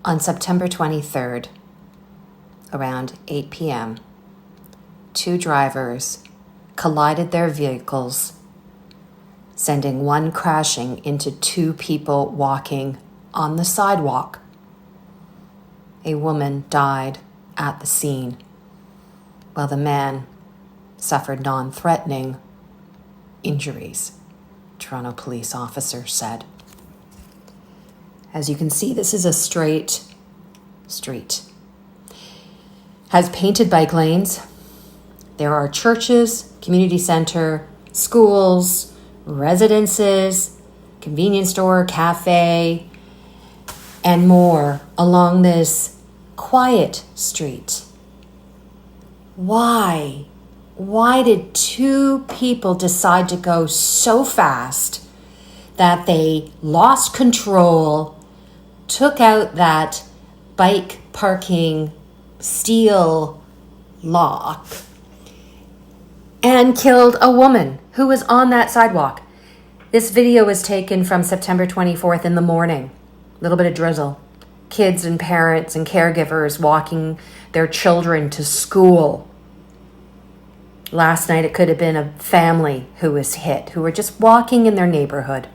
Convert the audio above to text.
On September 23rd, around 8 p.m., two drivers collided their vehicles, sending one crashing into two people walking on the sidewalk. A woman died at the scene, while the man suffered non-threatening injuries, Toronto police officer said. As you can see, this is a straight street. Has painted bike lanes. There are churches, community center, schools, residences, convenience store, cafe, and more along this quiet street. Why? Why did two people decide to go so fast that they lost control, took out that bike parking steel lock, and killed a woman who was on that sidewalk? This video was taken from September 24th in the morning. A little bit of drizzle. Kids and parents and caregivers walking their children to school. Last night it could have been a family who was hit, who were just walking in their neighborhood.